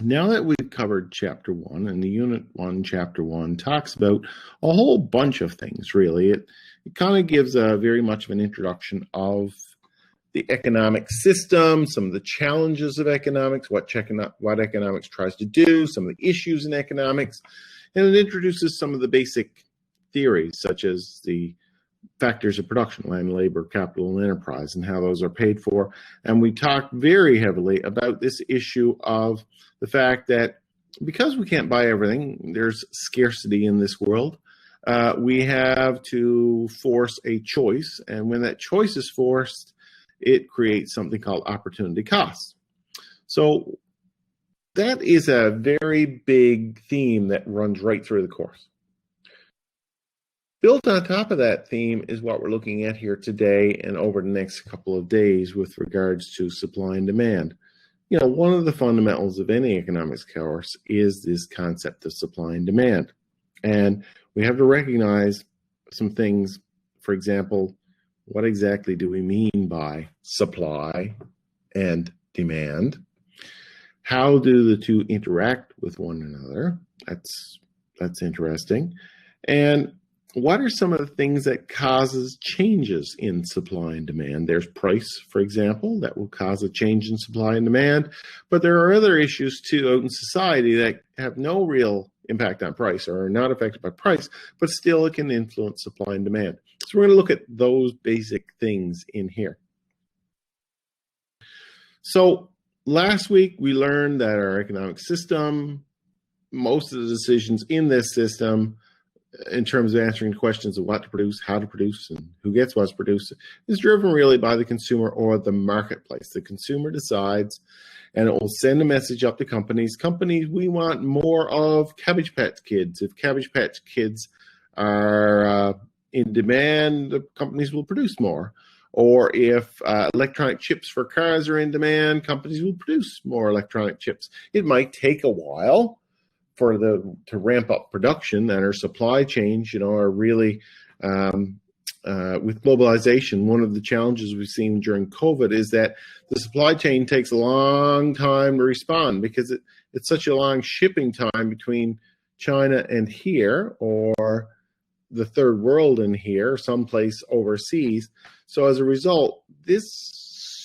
Now that we've covered Chapter 1, and the Unit 1, Chapter 1 talks about a whole bunch of things, really. It kind of gives a very much of an introduction of the economic system, some of the challenges of economics, what economics tries to do, some of the issues in economics, and it introduces some of the basic theories, such as the factors of production, land, labor, capital, and enterprise, and how those are paid for. And we talk very heavily about this issue of the fact that because we can't buy everything, there's scarcity in this world. We have to force a choice, and when that choice is forced, it creates something called opportunity costs. So that is a very big theme that runs right through the course. Built on top of that theme is what we're looking at here today and over the next couple of days with regards to supply and demand. You know, one of the fundamentals of any economics course is this concept of supply and demand. And we have to recognize some things. For example, what exactly do we mean by supply and demand? How do the two interact with one another? That's interesting. And what are some of the things that causes changes in supply and demand? There's price, for example, that will cause a change in supply and demand. But there are other issues too out in society that have no real impact on price or are not affected by price, but still it can influence supply and demand. So we're going to look at those basic things in here. So last week we learned that our economic system, most of the decisions in this system in terms of answering questions of what to produce, how to produce, and who gets what's produced, is driven really by the consumer or the marketplace. The consumer decides, and it will send a message up to companies. Companies, we want more of Cabbage Patch Kids. If Cabbage Patch Kids are in demand, the companies will produce more. Or if electronic chips for cars are in demand, companies will produce more electronic chips. It might take a while to ramp up production, and our supply chains, are really with globalization. One of the challenges we've seen during COVID is that the supply chain takes a long time to respond because it's such a long shipping time between China and here, or the third world and here, someplace overseas. So as a result, this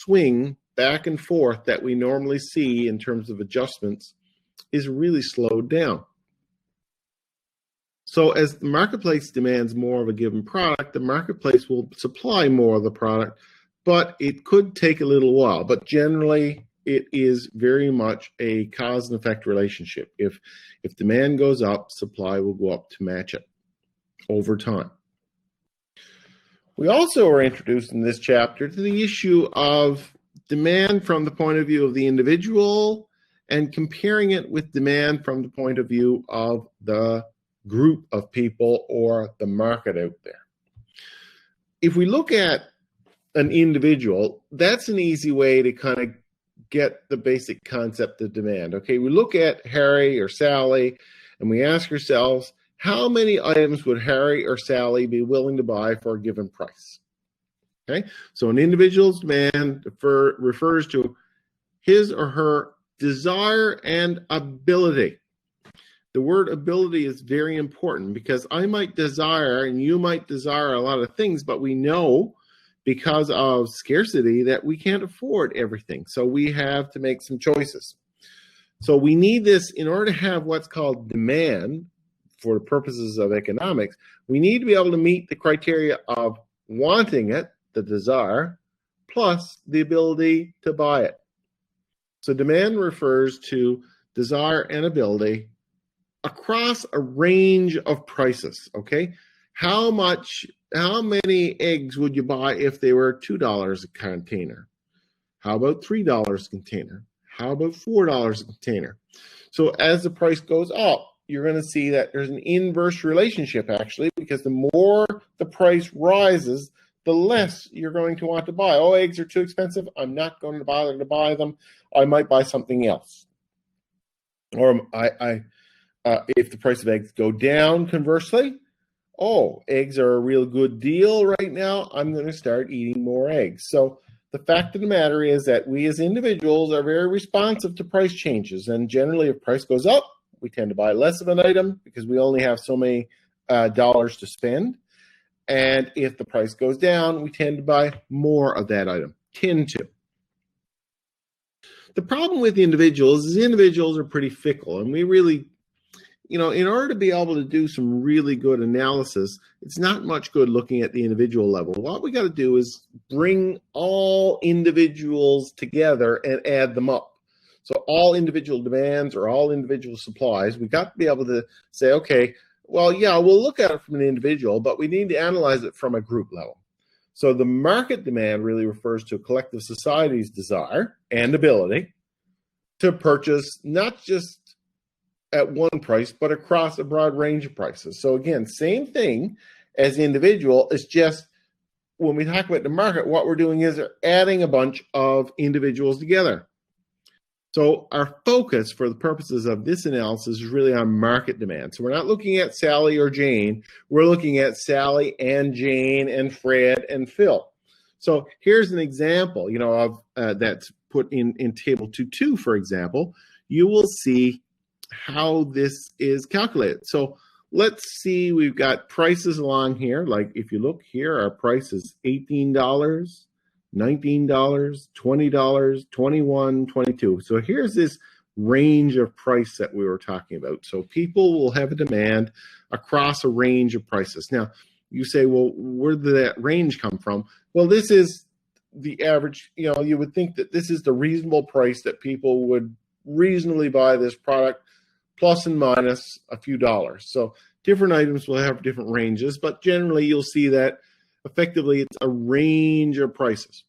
swing back and forth that we normally see in terms of adjustments is really slowed down. So as the marketplace demands more of a given product, the marketplace will supply more of the product, but it could take a little while. But generally, it is very much a cause and effect relationship. If demand goes up, supply will go up to match it over time. We also are introduced in this chapter to the issue of demand from the point of view of the individual and comparing it with demand from the point of view of the group of people or the market out there. If we look at an individual, that's an easy way to kind of get the basic concept of demand. Okay, we look at Harry or Sally and we ask ourselves, how many items would Harry or Sally be willing to buy for a given price? Okay, so an individual's demand refers to his or her desire and ability. The word ability is very important because I might desire and you might desire a lot of things, but we know because of scarcity that we can't afford everything. So we have to make some choices. So we need this in order to have what's called demand for the purposes of economics. We need to be able to meet the criteria of wanting it, the desire, plus the ability to buy it. So demand refers to desire and ability across a range of prices, okay? How many eggs would you buy if they were $2 a container? How about $3 a container? How about $4 a container? So as the price goes up, you're going to see that there's an inverse relationship actually, because the more the price rises, the less you're going to want to buy. Oh, eggs are too expensive. I'm not going to bother to buy them. I might buy something else. Or if the price of eggs go down, conversely, oh, eggs are a real good deal right now. I'm going to start eating more eggs. So the fact of the matter is that we as individuals are very responsive to price changes. And generally, if price goes up, we tend to buy less of an item because we only have so many dollars to spend. And if the price goes down, we tend to buy more of that item. Tend to. The problem with individuals is individuals are pretty fickle, and we really, in order to be able to do some really good analysis, it's not much good looking at the individual level. What we got to do is bring all individuals together and add them up. So all individual demands or all individual supplies, we got to be able to say, okay, well, yeah, we'll look at it from an individual, but we need to analyze it from a group level. So the market demand really refers to a collective society's desire and ability to purchase not just at one price, but across a broad range of prices. So again, same thing as the individual. It's just when we talk about the market, what we're doing is adding a bunch of individuals together. So our focus for the purposes of this analysis is really on market demand. So we're not looking at Sally or Jane. We're looking at Sally and Jane and Fred and Phil. So here's an example, of that's put in table 2.2, for example. You will see how this is calculated. So let's see, we've got prices along here. Like if you look here, our price is $18, $19, $20, $21, $22. So here's this range of price that we were talking about. So people will have a demand across a range of prices. Now, you say, well, where did that range come from? Well, this is the average. You would think that this is the reasonable price that people would reasonably buy this product, plus and minus a few dollars. So different items will have different ranges, but generally you'll see that effectively it's a range of prices.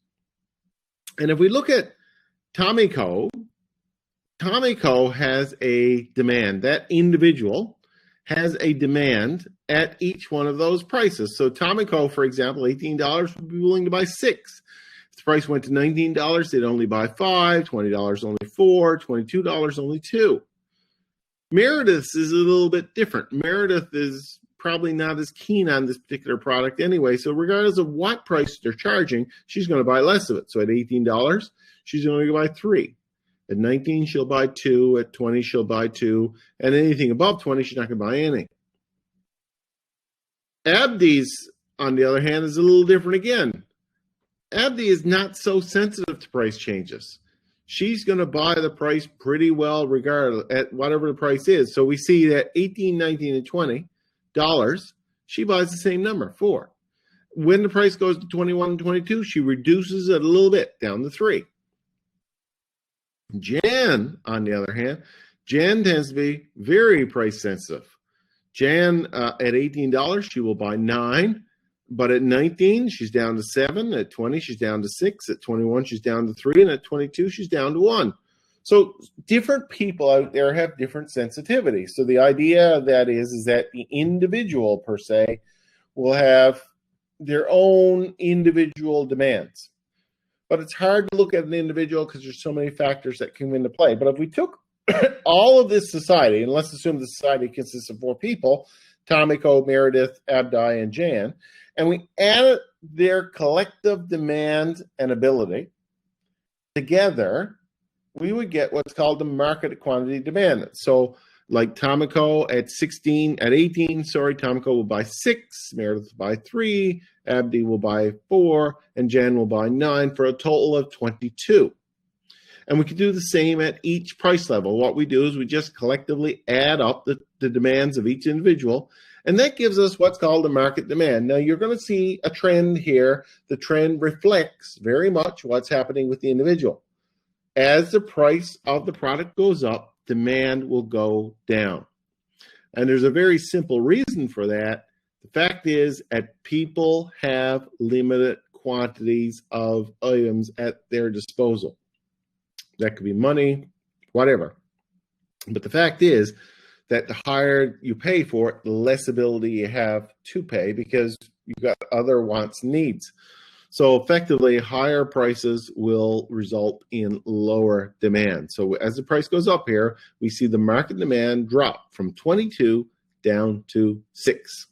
And if we look at Tommy Co. has a demand. That individual has a demand at each one of those prices. So Tommy Co., for example, $18 would be willing to buy 6. If the price went to $19, they'd only buy 5, $20 only 4, $22 only 2. Meredith is a little bit different. Meredith is probably not as keen on this particular product anyway. So regardless of what price they're charging, she's going to buy less of it. So at $18, she's only going to buy 3. At 19, she'll buy 2. At 20, she'll buy 2. And anything above 20, she's not going to buy anything. Abdi's, on the other hand, is a little different again. Abdi is not so sensitive to price changes. She's going to buy the price pretty well regardless at whatever the price is. So we see that 18, 19, and $20, she buys the same number, 4. When the price goes to 21 and 22, she reduces it a little bit down to 3. Jan, on the other hand, Jan tends to be very price sensitive. Jan, at $18, she will buy 9. But at 19, she's down to 7. At 20, she's down to 6. At 21, she's down to 3. And at 22, she's down to 1. So different people out there have different sensitivities. So the idea of that is that the individual, per se, will have their own individual demands. But it's hard to look at an individual because there's so many factors that come into play. But if we took all of this society, and let's assume the society consists of 4 people, Tomiko, Meredith, Abdi, and Jan, and we added their collective demand and ability together, we would get what's called the market quantity demand. So like Tomiko at 18, Tomiko will buy 6, Meredith will buy 3, Abdi will buy 4, and Jan will buy 9 for a total of 22. And we can do the same at each price level. What we do is we just collectively add up the demands of each individual, and that gives us what's called the market demand. Now, you're going to see a trend here. The trend reflects very much what's happening with the individual. As the price of the product goes up, demand will go down. And there's a very simple reason for that. The fact is that people have limited quantities of items at their disposal. That could be money, whatever. But the fact is that the higher you pay for it, the less ability you have to pay because you've got other wants and needs. So effectively, higher prices will result in lower demand. So as the price goes up here, we see the market demand drop from 22 down to 6.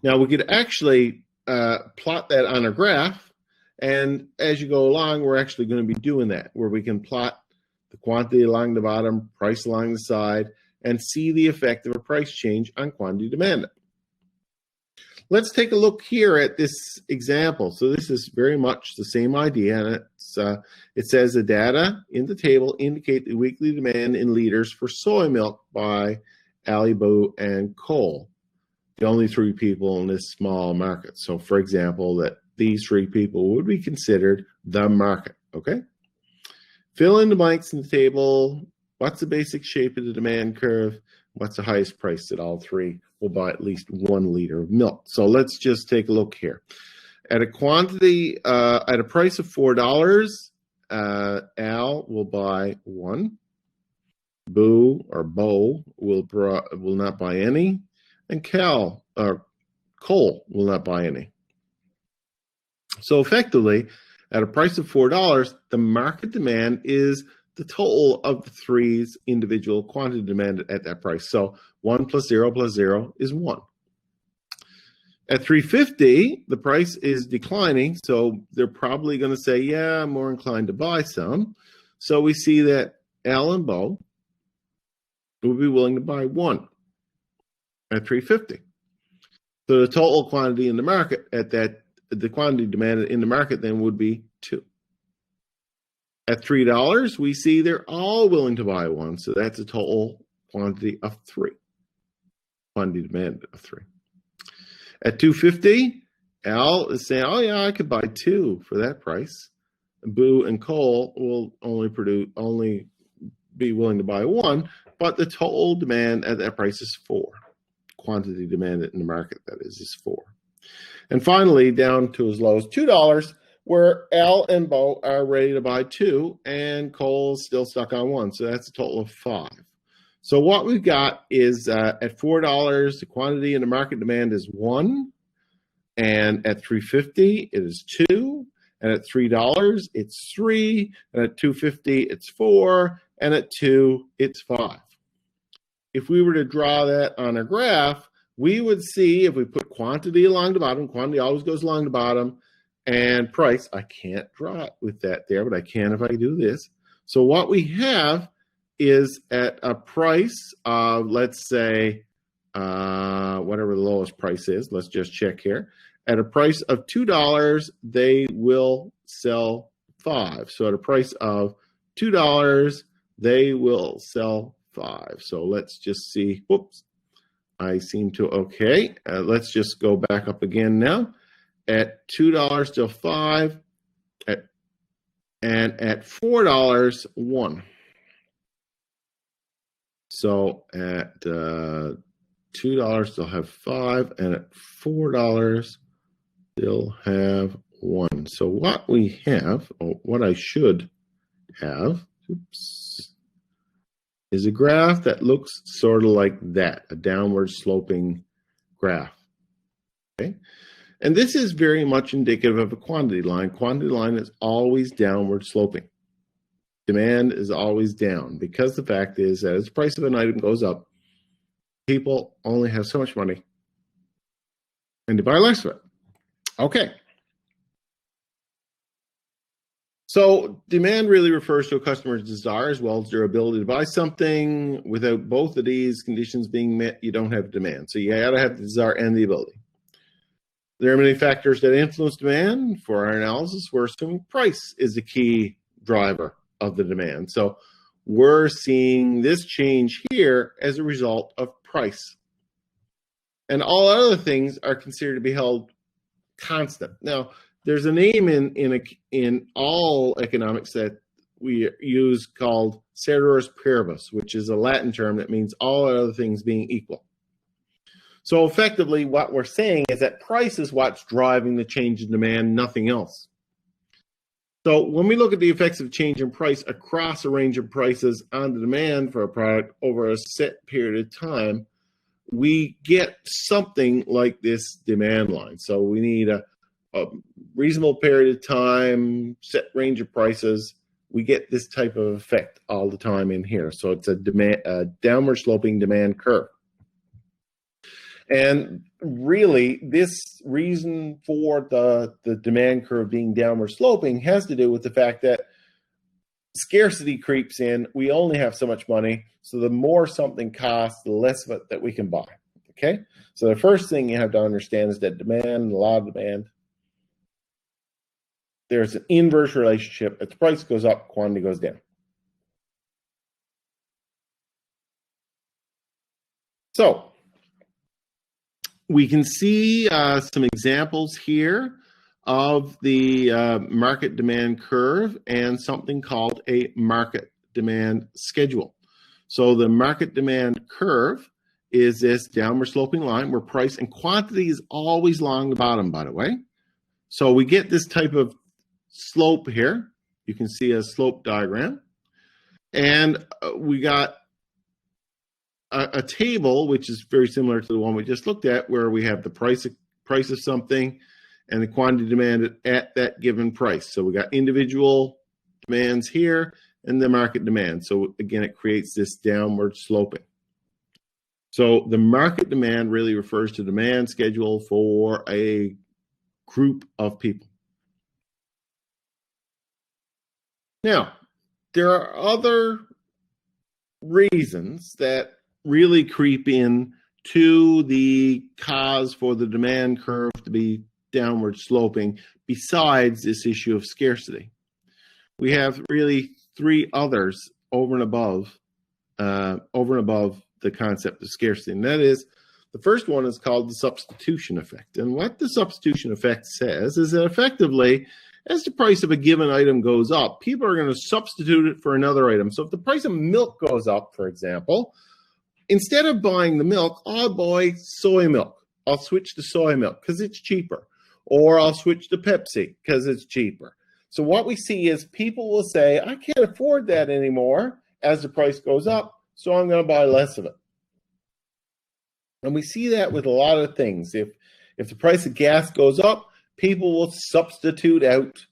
Now, we could actually plot that on a graph And as you go along, we're actually going to be doing that, where we can plot the quantity along the bottom, price along the side, and see the effect of a price change on quantity demanded. Let's take a look here at this example. So this is very much the same idea, and it says the data in the table indicate the weekly demand in liters for soy milk by Ali, Boo, and Cole, the only three people in this small market. So for example, that these three people would be considered the market, okay? Fill in the blanks in the table. What's the basic shape of the demand curve? What's the highest price that all three will buy at least 1 liter of milk? So let's just take a look here. At a quantity, at a price of $4, Al will buy 1. Boo or Bo will not buy any, and Cole will not buy any. So effectively, at a price of $4, the market demand is the total of the three's individual quantity demanded at that price. So 1 plus 0 is 1. At $3.50, the price is declining, so they're probably going to say, yeah, I'm more inclined to buy some. So we see that Al and Bo will be willing to buy 1 at $3.50. So the total quantity in the market at that, the quantity demanded in the market then would be 2. At $3, we see they're all willing to buy 1, so that's a total quantity of 3. Quantity demanded of 3. At $2.50, Al is saying, oh yeah, I could buy 2 for that price. Boo and Cole will only be willing to buy 1, but the total demand at that price is 4. Quantity demanded in the market, that is 4. And finally, down to as low as $2, where Al and Bo are ready to buy 2, and Cole's still stuck on 1. So that's a total of 5. So what we've got is at $4, the quantity in the market demand is 1. And at $3.50, it is 2. And at $3, it's 3. And at $2.50, it's 4. And at 2, it's 5. If we were to draw that on a graph, we would see if we put quantity along the bottom, quantity always goes along the bottom, and price, I can't draw it with that there, but I can if I do this. So what we have is at a price of, let's say, whatever the lowest price is, let's just check here. At a price of $2, they will sell 5. So at a price of $2, they will sell 5. So let's just see. Whoops. I seem to, okay. Let's just go back up again now. At $2, still 5. And at $4, 1. So at $2, they'll have 5. And at $4, they'll have 1. So what we have, or what I should have, oops, is a graph that looks sort of like that, a downward sloping graph. Okay? And this is very much indicative of a quantity line. Quantity line is always downward sloping. Demand is always down, because the fact is that as the price of an item goes up, people only have so much money and they buy less of it. Okay. So demand really refers to a customer's desire as well as their ability to buy something. Without both of these conditions being met, you don't have demand. So you got to have the desire and the ability. There are many factors that influence demand. For our analysis, we're assuming price is the key driver of the demand. So we're seeing this change here as a result of price. And all other things are considered to be held constant. Now, there's a name in all economics that we use called ceteris paribus, which is a Latin term that means all other things being equal. So effectively, what we're saying is that price is what's driving the change in demand, nothing else. So when we look at the effects of change in price across a range of prices on the demand for a product over a set period of time, we get something like this demand line. So we need a reasonable period of time, set range of prices. We get this type of effect all the time in here. So it's a downward sloping demand curve. And really, this reason for the demand curve being downward sloping has to do with the fact that scarcity creeps in. We only have so much money, so the more something costs, the less of it that we can buy. Okay? So the first thing you have to understand is that demand, a lot of demand, there's an inverse relationship. If the price goes up, quantity goes down. So we can see some examples here of the market demand curve and something called a market demand schedule. So the market demand curve is this downward sloping line where price and quantity is always along the bottom, by the way. So we get this type of slope here. You can see a slope diagram. And we got a table, which is very similar to the one we just looked at, where we have the price of something and the quantity demanded at that given price. So we got individual demands here and the market demand. So again, it creates this downward sloping. So the market demand really refers to demand schedule for a group of people. Now, there are other reasons that really creep in to the cause for the demand curve to be downward sloping besides this issue of scarcity. We have really three others over and above the concept of scarcity, and that is, the first one is called the substitution effect. And what the substitution effect says is that effectively, as the price of a given item goes up, people are going to substitute it for another item. So if the price of milk goes up, for example, instead of buying the milk, I'll buy soy milk. I'll switch to soy milk because it's cheaper. Or I'll switch to Pepsi because it's cheaper. So what we see is people will say, I can't afford that anymore as the price goes up, so I'm going to buy less of it. And we see that with a lot of things. If the price of gas goes up, people will substitute out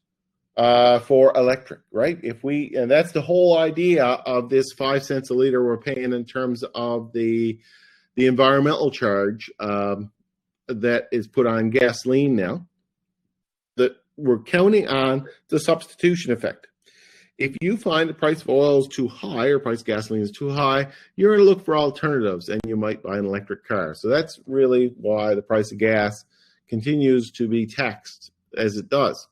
for electric, right? And that's the whole idea of this 5 cents a liter we're paying in terms of the environmental charge that is put on gasoline now, that we're counting on the substitution effect. If you find the price of oil is too high or price of gasoline is too high, you're going to look for alternatives and you might buy an electric car. So that's really why the price of gas continues to be taxed as it does.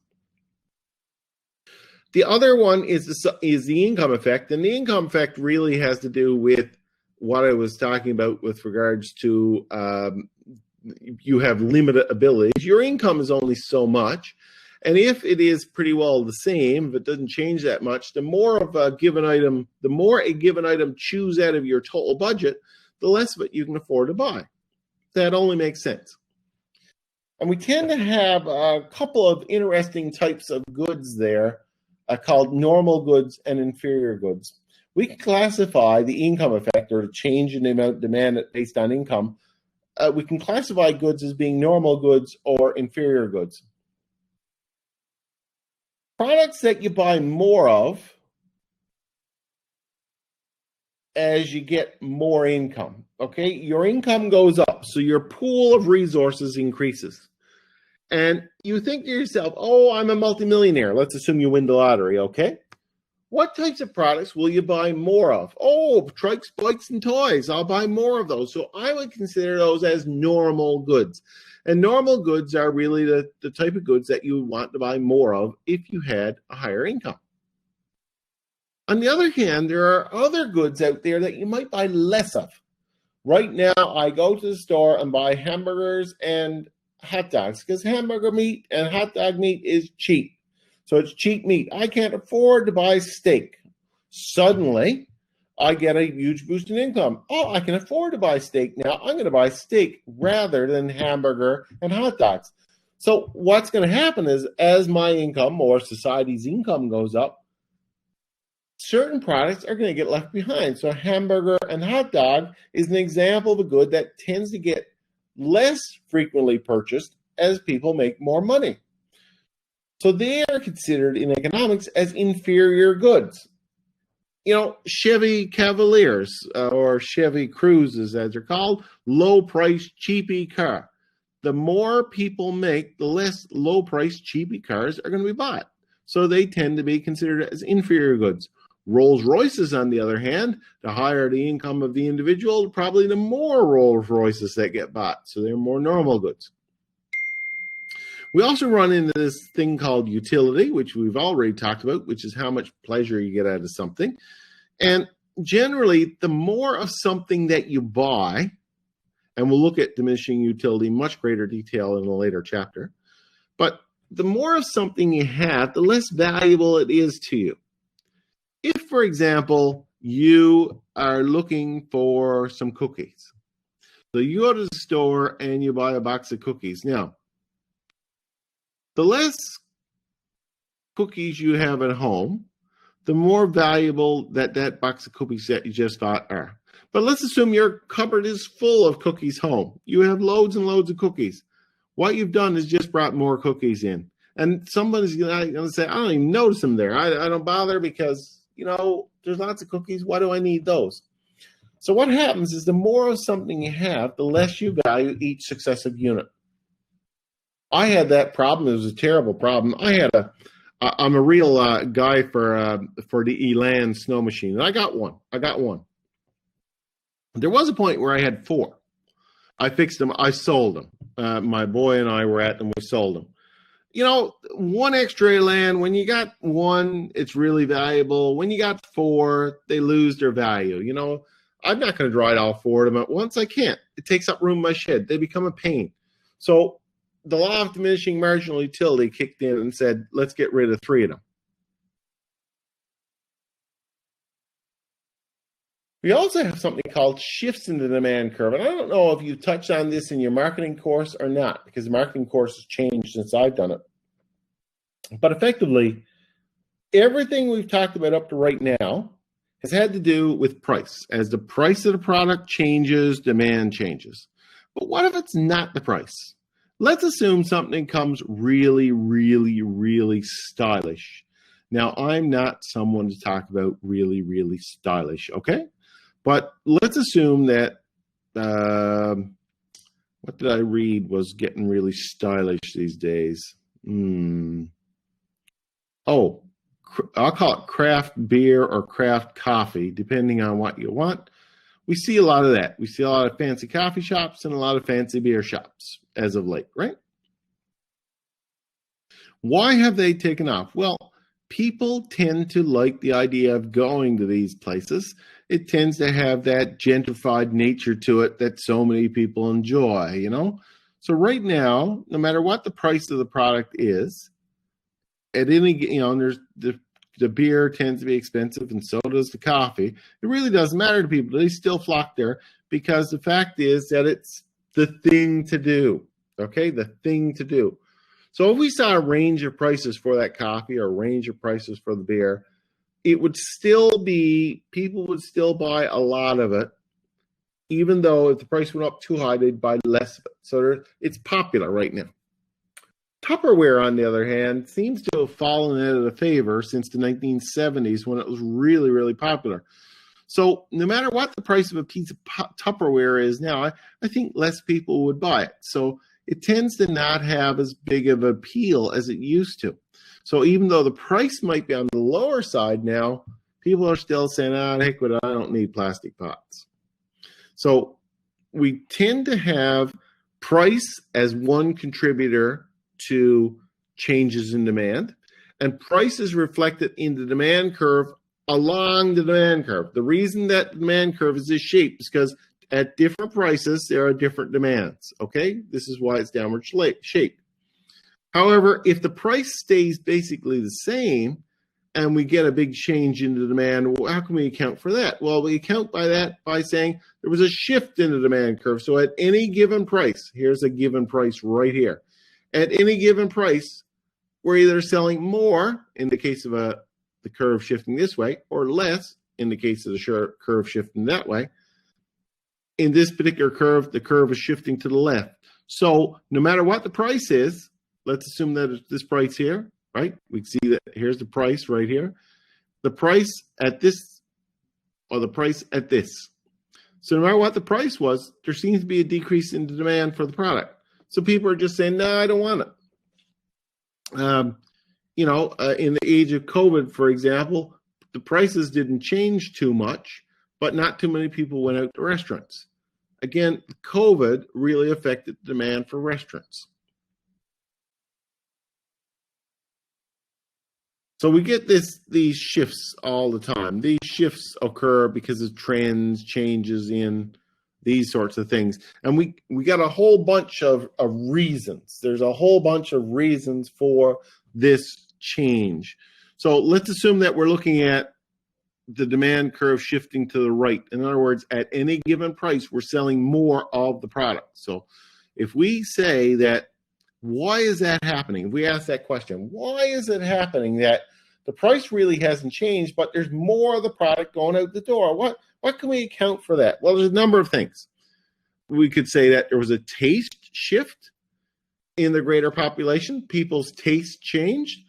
The other one is the income effect, and the income effect really has to do with what I was talking about with regards to you have limited abilities. Your income is only so much, and if it is pretty well the same, if it doesn't change that much, the more a given item chews out of your total budget, the less of it you can afford to buy. That only makes sense. And we tend to have a couple of interesting types of goods there called normal goods and inferior goods. We can classify the income effect, or the change in the amount of demand based on income. We can classify goods as being normal goods or inferior goods. Products that you buy more of as you get more income, okay? Your income goes up, so your pool of resources increases. And you think to yourself, oh, I'm a multimillionaire. Let's assume you win the lottery, okay? What types of products will you buy more of? Oh, trikes, bikes, and toys. I'll buy more of those. So I would consider those as normal goods. And normal goods are really the type of goods that you would want to buy more of if you had a higher income. On the other hand, there are other goods out there that you might buy less of. Right now, I go to the store and buy hamburgers and hot dogs because hamburger meat and hot dog meat is cheap. So it's cheap meat. I can't afford to buy steak. Suddenly, I get a huge boost in income. Oh, I can afford to buy steak now. I'm going to buy steak rather than hamburger and hot dogs. So what's going to happen is, as my income or society's income goes up, certain products are going to get left behind. So hamburger and hot dog is an example of a good that tends to get less frequently purchased as people make more money. So they are considered in economics as inferior goods. Chevy Cavaliers or Chevy Cruises, as they're called, low price, cheapy car. The more people make, the less low price, cheapy cars are going to be bought. So they tend to be considered as inferior goods. Rolls Royces, on the other hand, the higher the income of the individual, probably the more Rolls Royces that get bought. So they're more normal goods. We also run into this thing called utility, which we've already talked about, which is how much pleasure you get out of something. And generally, the more of something that you buy, and we'll look at diminishing utility in much greater detail in a later chapter, but the more of something you have, the less valuable it is to you. If, for example, you are looking for some cookies, so you go to the store and you buy a box of cookies. Now, the less cookies you have at home, the more valuable that box of cookies that you just bought are. But let's assume your cupboard is full of cookies home. You have loads and loads of cookies. What you've done is just brought more cookies in. And somebody's going to say, I don't even notice them there. I don't bother because, there's lots of cookies. Why do I need those? So what happens is the more of something you have, the less you value each successive unit. I had that problem. It was a terrible problem. I'm a real guy for the Elan snow machine. And I got one. There was a point where I had 4. I fixed them. I sold them. My boy and I were at them. We sold them. One extra Elan, when you got 1, it's really valuable. When you got 4, they lose their value. I'm not going to dry all 4 of them at once. I can't. It takes up room in my shed. They become a pain. So the law of diminishing marginal utility kicked in and said, let's get rid of 3 of them. We also have something called shifts in the demand curve. And I don't know if you touched on this in your marketing course or not, because the marketing course has changed since I've done it. But effectively, everything we've talked about up to right now has had to do with price. As the price of the product changes, demand changes. But what if it's not the price? Let's assume something comes really, really, really stylish. Now, I'm not someone to talk about really, really stylish, okay? But let's assume that, what did I read was getting really stylish these days? Oh, I'll call it craft beer or craft coffee, depending on what you want. We see a lot of that. We see a lot of fancy coffee shops and a lot of fancy beer shops as of late, right? Why have they taken off? Well, people tend to like the idea of going to these places. It tends to have that gentrified nature to it that so many people enjoy, So right now, no matter what the price of the product is, at any, there's the beer tends to be expensive and so does the coffee. It really doesn't matter to people. They still flock there because the fact is that it's the thing to do, okay? The thing to do. So if we saw a range of prices for that coffee or a range of prices for the beer, it would still be, people would still buy a lot of it, even though if the price went up too high, they'd buy less of it. So it's popular right now. Tupperware, on the other hand, seems to have fallen out of favor since the 1970s when it was really, really popular. So no matter what the price of a piece of Tupperware is now, I think less people would buy it. So it tends to not have as big of an appeal as it used to. So even though the price might be on the lower side now, people are still saying, heck with it, I don't need plastic pots. So we tend to have price as one contributor to changes in demand, and price is reflected in the demand curve along the demand curve. The reason that the demand curve is this shape is because at different prices, there are different demands, okay? This is why it's downward shape. However, if the price stays basically the same and we get a big change in the demand, well, how can we account for that? Well, we account by that by saying there was a shift in the demand curve. So at any given price, here's a given price right here. At any given price, we're either selling more in the case of the curve shifting this way or less in the case of the curve shifting that way. In this particular curve, the curve is shifting to the left. So no matter what the price is, let's assume that it's this price here, right? We see that here's the price right here. The price at this or the price at this. So no matter what the price was, there seems to be a decrease in the demand for the product. So people are just saying, no, I don't want it. In the age of COVID, for example, the prices didn't change too much, but not too many people went out to restaurants. Again, COVID really affected the demand for restaurants. So we get these shifts all the time. These shifts occur because of trends, changes in these sorts of things. And we got a whole bunch of reasons. There's a whole bunch of reasons for this change. So let's assume that we're looking at the demand curve shifting to the right. In other words, at any given price, we're selling more of the product. So if we say that, why is that happening? If we ask that question, why is it happening that the price really hasn't changed, but there's more of the product going out the door? What can we account for that? Well, there's a number of things. We could say that there was a taste shift in the greater population. People's taste changed.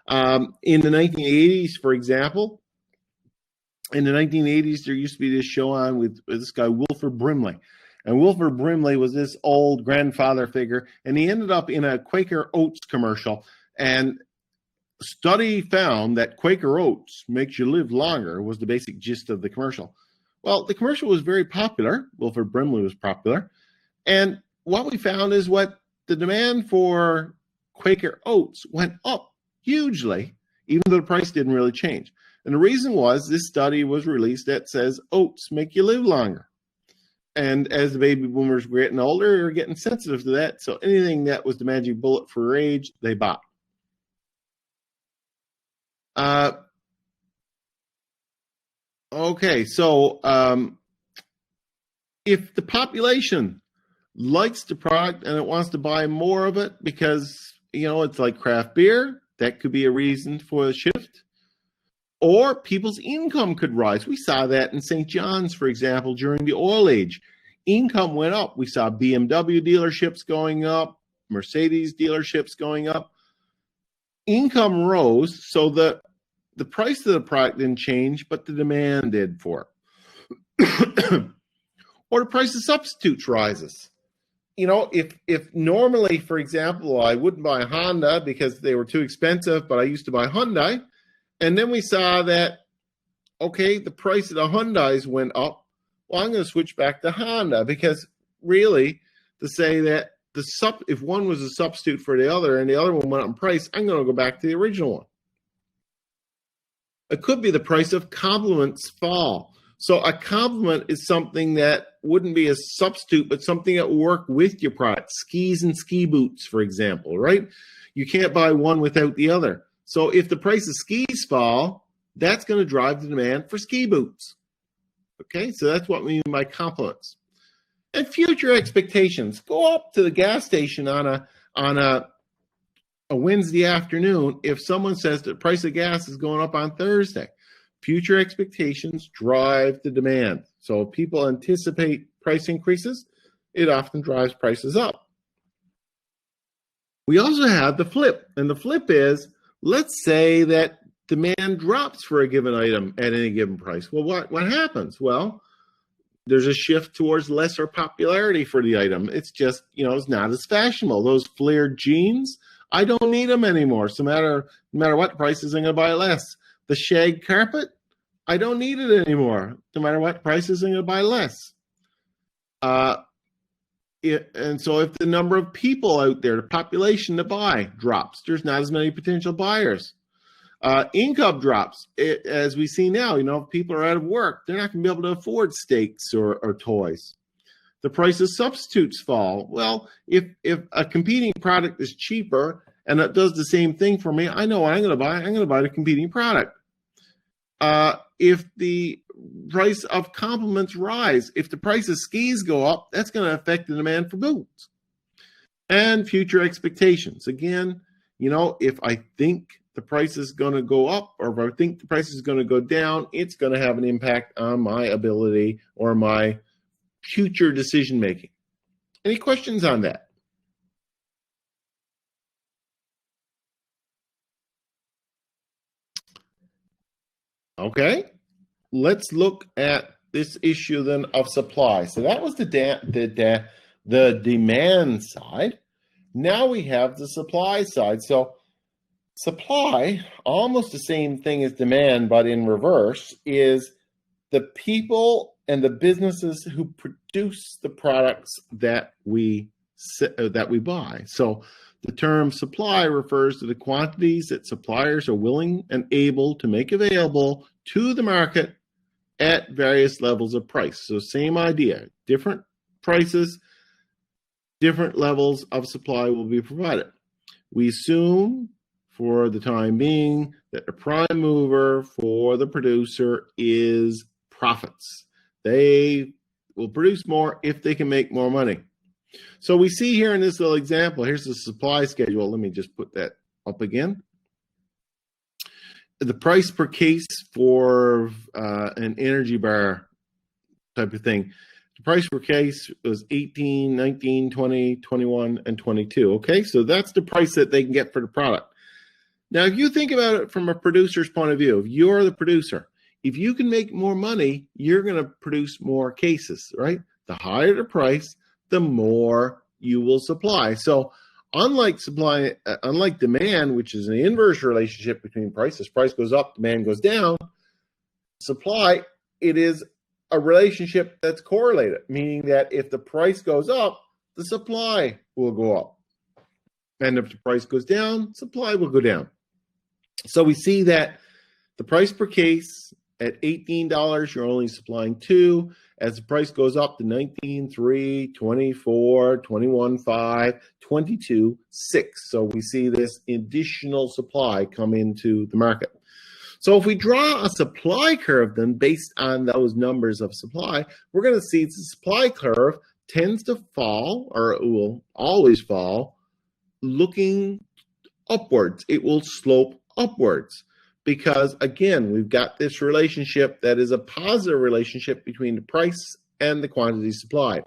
In the 1980s, for example, in the 1980s, there used to be this show on with this guy, Wilford Brimley. And Wilford Brimley was this old grandfather figure, and he ended up in a Quaker Oats commercial. And a study found that Quaker Oats makes you live longer was the basic gist of the commercial. Well, the commercial was very popular. Wilford Brimley was popular. And what we found is what the demand for Quaker Oats went up hugely, even though the price didn't really change. And the reason was this study was released that says oats make you live longer. And as the baby boomers were getting older, they were getting sensitive to that. So anything that was the magic bullet for age, they bought. Okay, so if the population likes the product and it wants to buy more of it because, it's like craft beer, that could be a reason for the shift. Or people's income could rise. We saw that in St. John's, for example, during the oil age. Income went up. We saw BMW dealerships going up, Mercedes dealerships going up. Income rose, so the price of the product didn't change, but the demand did for it. Or the price of substitutes rises. If normally, for example, I wouldn't buy a Honda because they were too expensive, but I used to buy Hyundai. And then we saw that, okay, the price of the Hyundais went up. Well, I'm going to switch back to Honda because really to say that if one was a substitute for the other and the other one went up in price, I'm going to go back to the original one. It could be the price of complements fall. So a complement is something that wouldn't be a substitute, but something that will work with your product. Skis and ski boots, for example, right? You can't buy one without the other. So if the price of skis fall, that's going to drive the demand for ski boots. Okay, so that's what we mean by complements. And future expectations. Go up to the gas station on a Wednesday afternoon if someone says the price of gas is going up on Thursday. Future expectations drive the demand. So if people anticipate price increases, it often drives prices up. We also have the flip, and the flip is, let's say that demand drops for a given item at any given price. Well, what happens? Well, there's a shift towards lesser popularity for the item. It's just, it's not as fashionable. Those flared jeans, I don't need them anymore. So no matter what prices, I'm going to buy less. The shag carpet, I don't need it anymore. No matter what prices, I'm going to buy less. And so if the number of people out there, the population to buy drops, there's not as many potential buyers. Income drops, as we see now. If people are out of work, they're not going to be able to afford steaks or toys. The price of substitutes fall. Well, if a competing product is cheaper and it does the same thing for me, I know what I'm going to buy. I'm going to buy the competing product. If the price of complements rise, if the price of skis go up, that's going to affect the demand for boots. And future expectations. Again, if I think the price is going to go up or if I think the price is going to go down, it's going to have an impact on my ability or my future decision making. Any questions on that? Okay. let's look at this issue then of supply. So that was the demand side. Now we have the supply side. So supply, almost the same thing as demand, but in reverse, is the people and the businesses who produce the products that we buy. So the term supply refers to the quantities that suppliers are willing and able to make available to the market at various levels of price. So same idea, different prices, different levels of supply will be provided. We assume for the time being that the prime mover for the producer is profits. They will produce more if they can make more money. So we see here in this little example, here's the supply schedule. Let me just put that up again. The price per case for an energy bar type of thing. The price per case was 18, 19, 20, 21, and 22. Okay, so that's the price that they can get for the product. Now, if you think about it from a producer's point of view, if you're the producer, if you can make more money, you're going to produce more cases, right? The higher the price, the more you will supply. So unlike demand, which is an inverse relationship between prices, price goes up, demand goes down, supply, it is a relationship that's correlated, meaning that if the price goes up, the supply will go up. And if the price goes down, supply will go down. So we see that the price per case at $18, you're only supplying 2. As the price goes up to 19.3, 24, 21.5, 22.6. So we see this additional supply come into the market. So if we draw a supply curve then based on those numbers of supply, we're going to see the supply curve tends to fall, or it will always fall, looking upwards. It will slope upwards because, again, we've got this relationship that is a positive relationship between the price and the quantity supplied.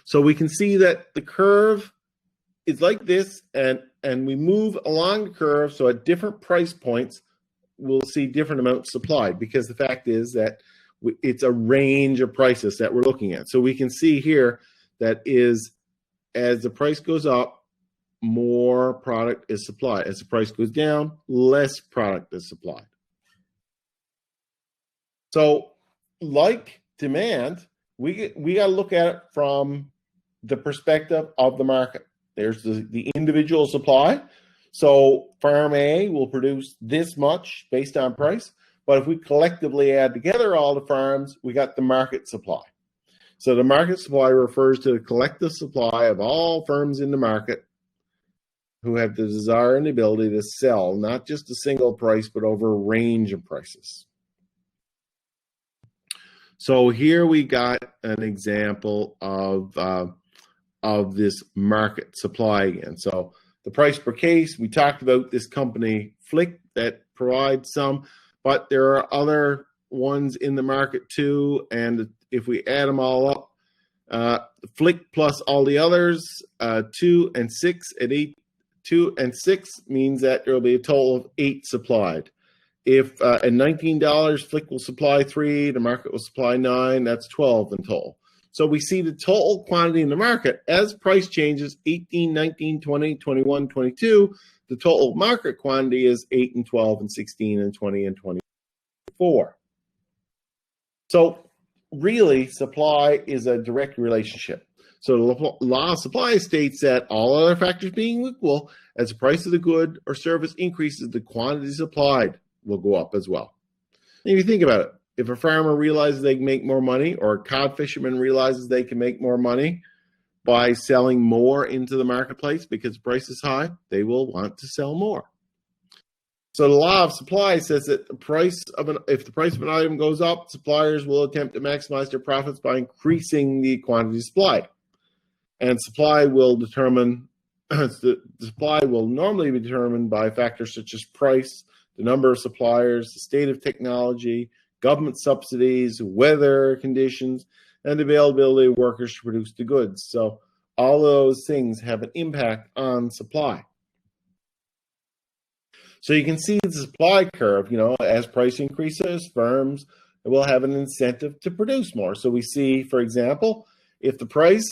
So we can see that the curve is like this, and we move along the curve, so at different price points, we'll see different amounts supplied, because the fact is that it's a range of prices that we're looking at. So we can see here that is, as the price goes up, more product is supplied. As the price goes down, less product is supplied. So like demand, we got to look at it from the perspective of the market. There's the individual supply. So farm A will produce this much based on price. But if we collectively add together all the farms, we got the market supply. So the market supply refers to the collective supply of all firms in the market who have the desire and the ability to sell, not just a single price, but over a range of prices. So here we got an example of this market supply again. So the price per case, we talked about this company Flick that provides some, but there are other ones in the market too. And if we add them all up, Flick plus all the others, 2 and 6 at 8, 2 and 6 means that there will be a total of 8 supplied. If at $19, Flick will supply 3, the market will supply 9, that's 12 in total. So we see the total quantity in the market as price changes 18, 19, 20, 21, 22. The total market quantity is 8 and 12 and 16 and 20 and 24. So really, supply is a direct relationship. So the law of supply states that all other factors being equal, as the price of the good or service increases, the quantity supplied will go up as well. And if you think about it, if a farmer realizes they can make more money, or a cod fisherman realizes they can make more money by selling more into the marketplace because the price is high, they will want to sell more. So the law of supply says that if the price of an item goes up, suppliers will attempt to maximize their profits by increasing the quantity supplied. And supply will normally be determined by factors such as price, the number of suppliers, the state of technology, government subsidies, weather conditions, and the availability of workers to produce the goods. So all those things have an impact on supply. So you can see the supply curve, as price increases, firms will have an incentive to produce more. So we see, for example, if the price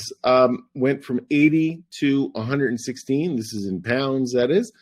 went from 80 to 116, this is in pounds, that is,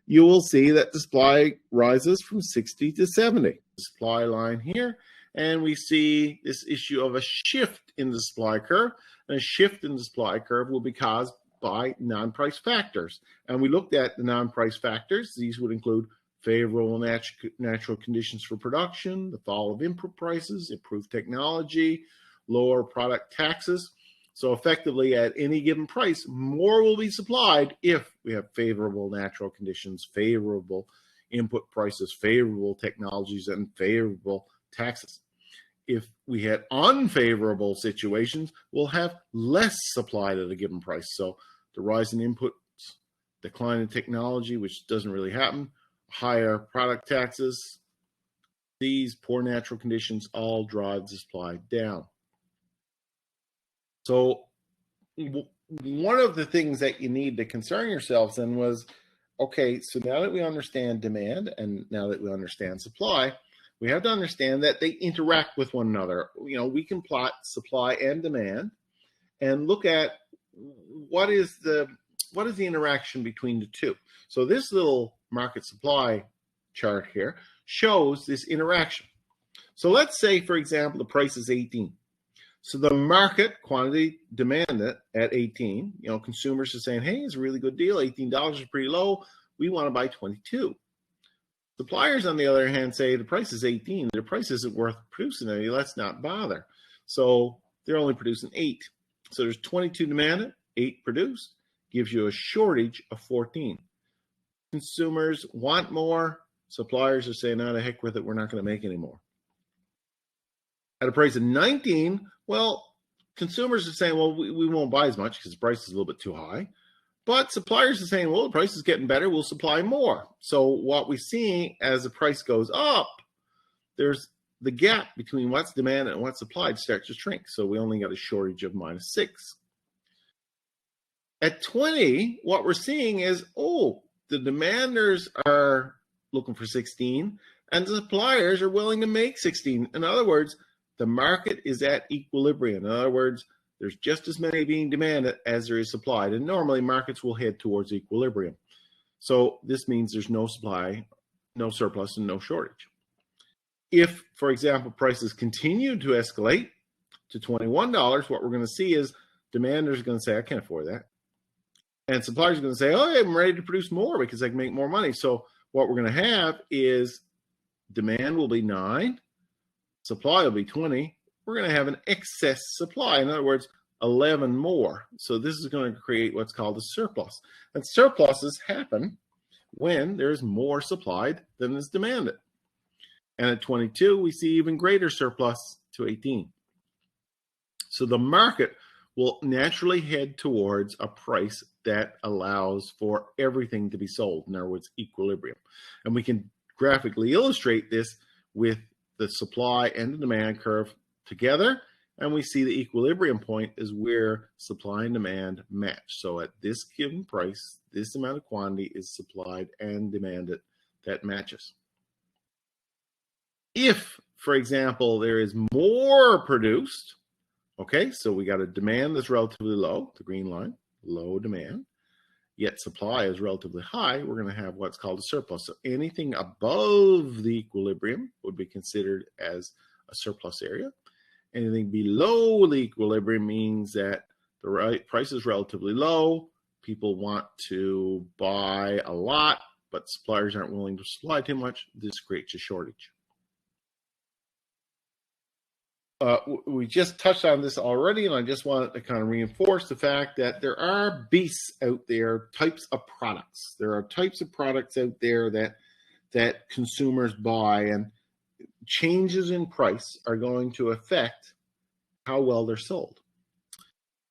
you will see that the supply rises from 60 to 70. The supply line here, and we see this issue of a shift in the supply curve. And a shift in the supply curve will be caused by non-price factors. And we looked at the non-price factors. These would include favorable natural conditions for production, the fall of input prices, improved technology, lower product taxes. So effectively, at any given price, more will be supplied if we have favorable natural conditions, favorable input prices, favorable technologies, and favorable taxes. If we had unfavorable situations, we'll have less supplied at a given price. So the rise in inputs, decline in technology, which doesn't really happen, higher product taxes, these poor natural conditions all drive the supply down. So one of the things that you need to concern yourselves in was, okay, so now that we understand demand and now that we understand supply, we have to understand that they interact with one another. We can plot supply and demand and look at what is the interaction between the two. So this little market supply chart here shows this interaction. So let's say, for example, the price is 18. So the market quantity demanded at 18, consumers are saying, hey, it's a really good deal. $18 is pretty low. We want to buy 22. Suppliers, on the other hand, say the price is 18. Their price isn't worth producing any. Let's not bother. So they're only producing 8. So there's 22 demanded, 8 produced, gives you a shortage of 14. Consumers want more. Suppliers are saying, no, the heck with it. We're not going to make any more. At a price of 19, well, consumers are saying, well, we won't buy as much because the price is a little bit too high. But suppliers are saying, well, the price is getting better. We'll supply more. So what we see as the price goes up, there's the gap between what's demanded and what's supplied starts to shrink. So we only got a shortage of -6. At 20, what we're seeing is, the demanders are looking for 16 and the suppliers are willing to make 16. In other words, the market is at equilibrium. In other words, there's just as many being demanded as there is supplied. And normally markets will head towards equilibrium. So this means there's no supply, no surplus, and no shortage. If, for example, prices continue to escalate to $21, what we're going to see is demanders are going to say, I can't afford that. And suppliers are going to say, I'm ready to produce more because I can make more money. So what we're going to have is demand will be 9, supply will be 20. We're going to have an excess supply. In other words, 11 more. So this is going to create what's called a surplus. And surpluses happen when there's more supplied than is demanded. And at 22, we see even greater surplus to 18. So the market will naturally head towards a price that allows for everything to be sold. In other words, equilibrium. And we can graphically illustrate this with the supply and the demand curve together. And we see the equilibrium point is where supply and demand match. So at this given price, this amount of quantity is supplied and demanded that matches. If, for example, there is more produced, okay, so we got a demand that's relatively low, the green line, low demand, yet supply is relatively high, we're going to have what's called a surplus. So anything above the equilibrium would be considered as a surplus area. Anything below the equilibrium means that the price is relatively low, people want to buy a lot, but suppliers aren't willing to supply too much. This creates a shortage. We just touched on this already, and I just wanted to kind of reinforce the fact that there are beasts out there, types of products. There are types of products out there that consumers buy, and changes in price are going to affect how well they're sold.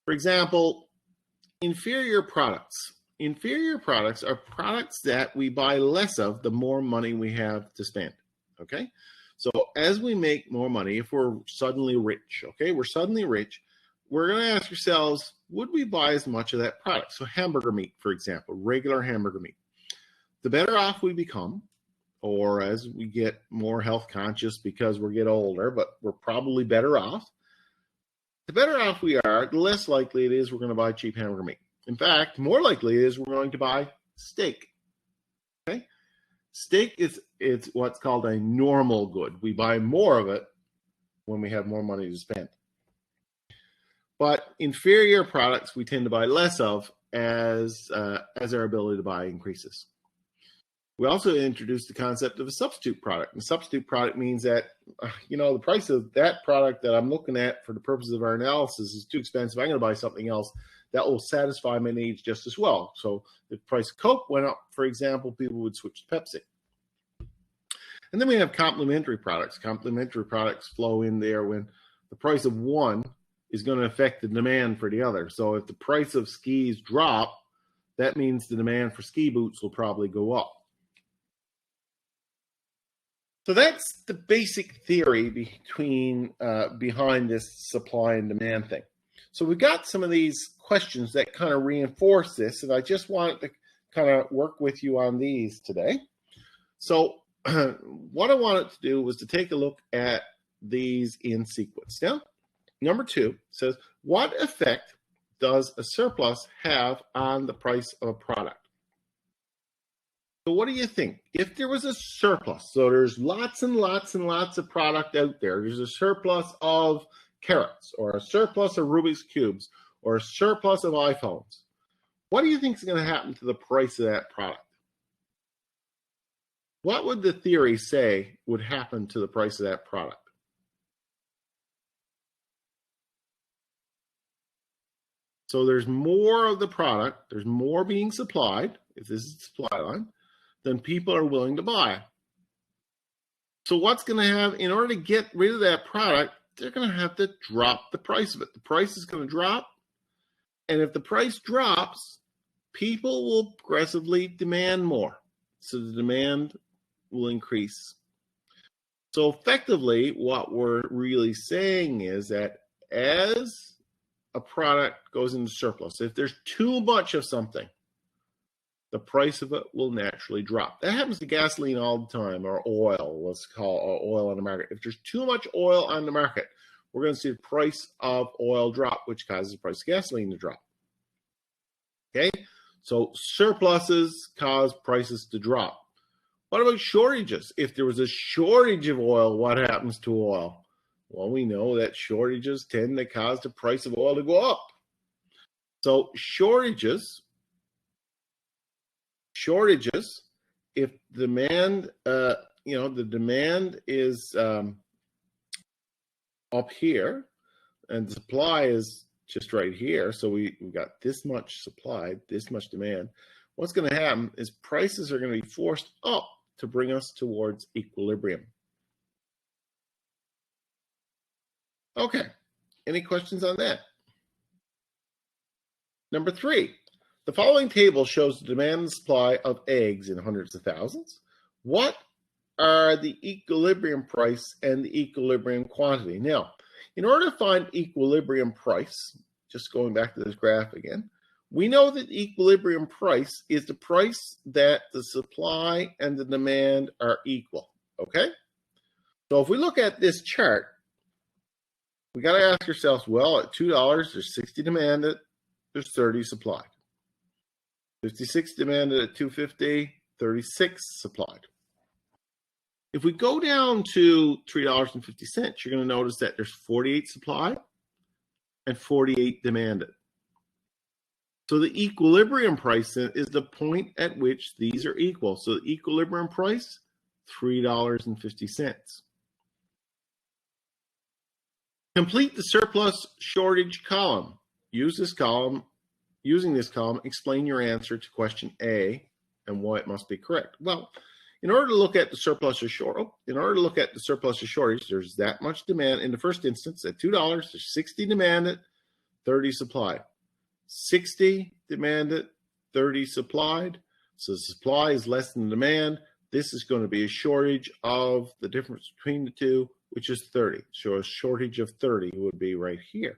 For example, inferior products. Inferior products are products that we buy less of the more money we have to spend, okay? So as we make more money, if we're suddenly rich, okay, we're suddenly rich, we're going to ask ourselves, would we buy as much of that product? So hamburger meat, for example, regular hamburger meat. The better off we become, or as we get more health conscious because we get older, but we're probably better off. The better off we are, the less likely it is we're going to buy cheap hamburger meat. In fact, more likely it is we're going to buy steak. Okay? Steak is what's called a normal good. We buy more of it when we have more money to spend. But inferior products we tend to buy less of as our ability to buy increases. We also introduced the concept of a substitute product. And a substitute product means that, the price of that product that I'm looking at for the purposes of our analysis is too expensive. I'm going to buy something else that will satisfy my needs just as well. So if the price of Coke went up, for example, people would switch to Pepsi. And then we have complementary products. Complementary products flow in there when the price of one is going to affect the demand for the other. So if the price of skis drop, that means the demand for ski boots will probably go up. So that's the basic theory behind this supply and demand thing. So we've got some of these questions that kind of reinforce this, and I just wanted to kind of work with you on these today. So what I wanted to do was to take a look at these in sequence. Now, number 2 says, what effect does a surplus have on the price of a product? So what do you think? If there was a surplus, so there's lots and lots and lots of product out there, there's a surplus of carrots, or a surplus of Rubik's Cubes, or a surplus of iPhones, what do you think is going to happen to the price of that product? What would the theory say would happen to the price of that product? So there's more of the product, there's more being supplied, if this is the supply line, than people are willing to buy. So what's going to have, in order to get rid of that product, they're going to have to drop the price of it. The price is going to drop, and if the price drops, people will progressively demand more. So the demand will increase. So effectively, what we're really saying is that as a product goes into surplus, if there's too much of something, the price of it will naturally drop. That happens to gasoline all the time, or oil, let's call oil on the market. If there's too much oil on the market, we're going to see the price of oil drop, which causes the price of gasoline to drop. Okay? So surpluses cause prices to drop. What about shortages? If there was a shortage of oil, what happens to oil? Well, we know that shortages tend to cause the price of oil to go up. So shortages, if demand, the demand is up here and the supply is just right here, so we've got this much supply, this much demand, what's going to happen is prices are going to be forced up to bring us towards equilibrium. Okay, any questions on that? Number 3, the following table shows the demand and supply of eggs in hundreds of thousands. What are the equilibrium price and the equilibrium quantity? Now, in order to find equilibrium price, just going back to this graph again, we know that equilibrium price is the price that the supply and the demand are equal, okay? So if we look at this chart, we got to ask ourselves, well, at $2, there's 60 demanded, there's 30 supplied. 56 demanded at $2.50, 36 supplied. If we go down to $3.50, you're going to notice that there's 48 supplied and 48 demanded. So the equilibrium price is the point at which these are equal. So the equilibrium price, $3.50. Complete the surplus shortage column. Using this column, explain your answer to question A and why it must be correct. Well, in order to look at the surplus or shortage, there's that much demand. In the first instance, at $2, there's 60 demanded, 30 supplied. 60 demanded, 30 supplied. So the supply is less than the demand. This is going to be a shortage of the difference between the two, which is 30. So a shortage of 30 would be right here.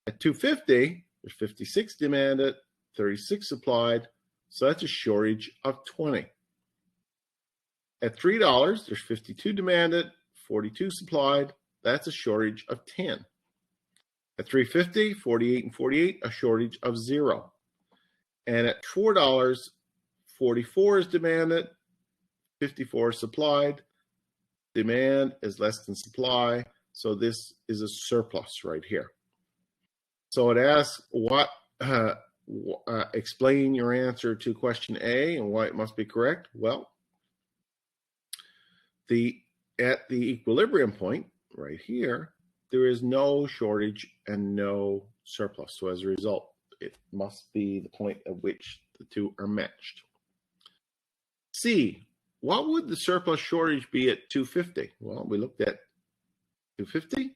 At $2.50, there's 56 demanded, 36 supplied. So that's a shortage of 20. At $3, there's 52 demanded, 42 supplied. That's a shortage of 10. At $3.50, 48 and 48, a shortage of 0. And at $4, 44 is demanded, 54 is supplied. Demand is less than supply, so this is a surplus right here. So it asks explain your answer to question A and why it must be correct. Well, at the equilibrium point right here, there is no shortage and no surplus. So as a result, it must be the point at which the two are matched. C, what would the surplus shortage be at 250? Well, we looked at 250.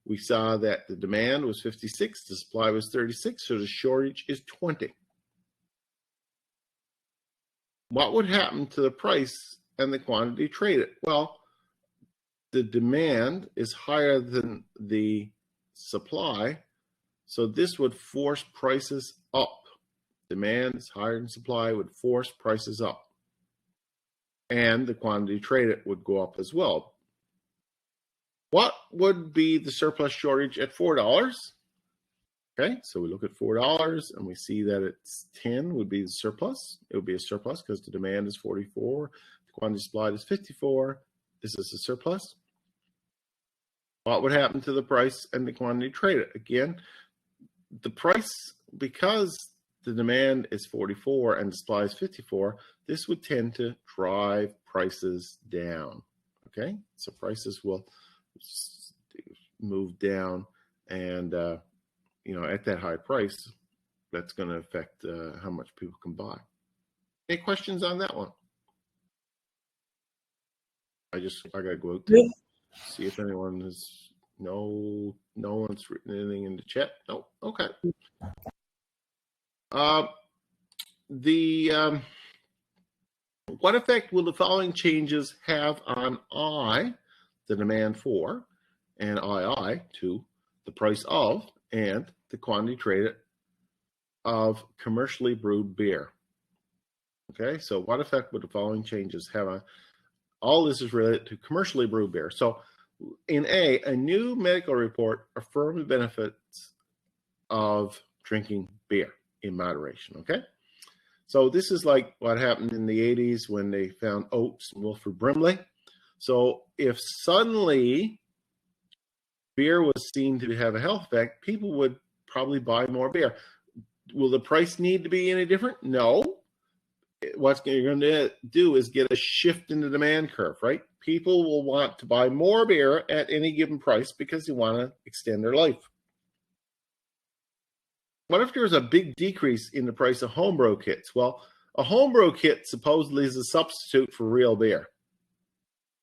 We saw that the demand was 56, the supply was 36, so the shortage is 20. What would happen to the price and the quantity traded? Well, the demand is higher than the supply, so this would force prices up. Demand is higher than supply, would force prices up. And the quantity traded would go up as well. What would be the surplus shortage at $4? Okay, so we look at $4 and we see that it's 10 would be the surplus. It would be a surplus because the demand is 44, the quantity supplied is 54. This is a surplus. What would happen to the price and the quantity traded? Again, the price, because the demand is 44 and the supply is 54, this would tend to drive prices down. Okay, so prices will move down, and at that high price, that's going to affect how much people can buy. Any questions on that one? I gotta go out to see if anyone has. No one's written anything in the chat. No. Okay. What effect will the following changes have on I, the demand for, and II, 2, the price of, and the quantity traded of commercially brewed beer? Okay, so what effect would the following changes have on? All this is related to commercially brewed beer. So in a new medical report affirms the benefits of drinking beer in moderation. Okay, so this is like what happened in the 80s when they found oats and Wilford Brimley. So if suddenly beer was seen to have a health effect, people would probably buy more beer. Will the price need to be any different? No. What you're going to do is get a shift in the demand curve, right? People will want to buy more beer at any given price because they want to extend their life. What if there's a big decrease in the price of homebrew kits? Well, a homebrew kit supposedly is a substitute for real beer.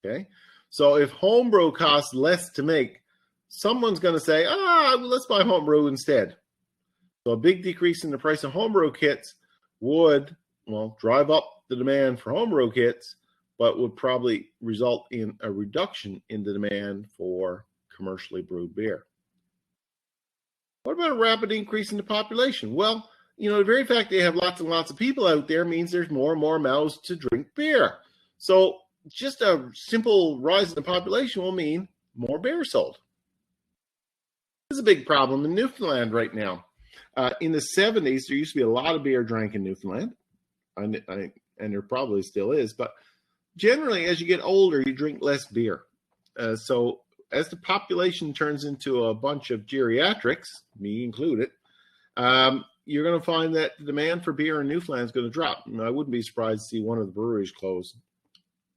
Okay, so if homebrew costs less to make, someone's going to say, let's buy homebrew instead. So a big decrease in the price of homebrew kits would, drive up the demand for homebrew kits, but would probably result in a reduction in the demand for commercially brewed beer. What about a rapid increase in the population? Well, the very fact they have lots and lots of people out there means there's more and more mouths to drink beer. So just a simple rise in the population will mean more beer sold. This is a big problem in Newfoundland right now. In the 70s, there used to be a lot of beer drank in Newfoundland, and there probably still is. But generally, as you get older, you drink less beer. So as the population turns into a bunch of geriatrics, me included, you're going to find that the demand for beer in Newfoundland is going to drop. And I wouldn't be surprised to see one of the breweries close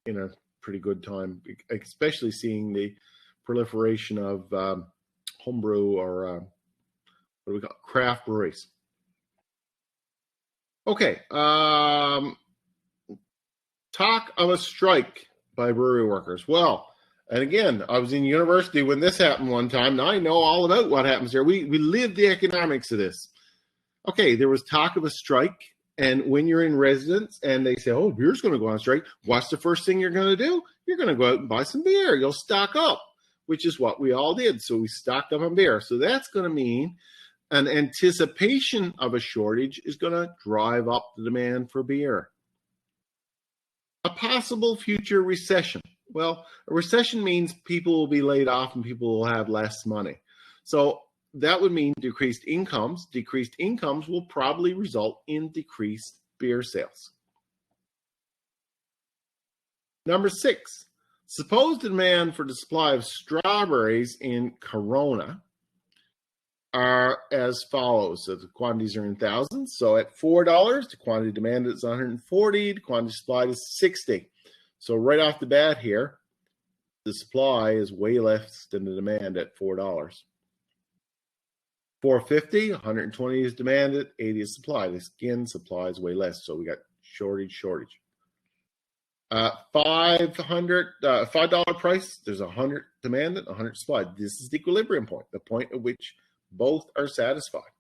in a pretty good time, especially seeing the proliferation of homebrew or what do we call it? Craft breweries. Okay. Talk of a strike by brewery workers. Well, and again, I was in university when this happened one time. Now I know all about what happens there. We lived the economics of this. Okay, there was talk of a strike. And when you're in residence and they say, beer's going to go on strike, what's the first thing you're going to do? You're going to go out and buy some beer. You'll stock up, which is what we all did. So we stocked up on beer. So that's going to mean an anticipation of a shortage is going to drive up the demand for beer. A possible future recession. Well, a recession means people will be laid off and people will have less money. So that would mean decreased incomes. Decreased incomes will probably result in decreased beer sales. Number 6, suppose the demand for the supply of strawberries in Corona are as follows. So the quantities are in thousands. So at $4, the quantity demanded is 140, the quantity supplied is 60. So right off the bat here, the supply is way less than the demand at $4. $4.50, 120 is demanded, 80 is supplied. Again, supply is way less, so we got shortage. $5 price, there's 100 demanded, 100 supplied. This is the equilibrium point, the point at which both are satisfied.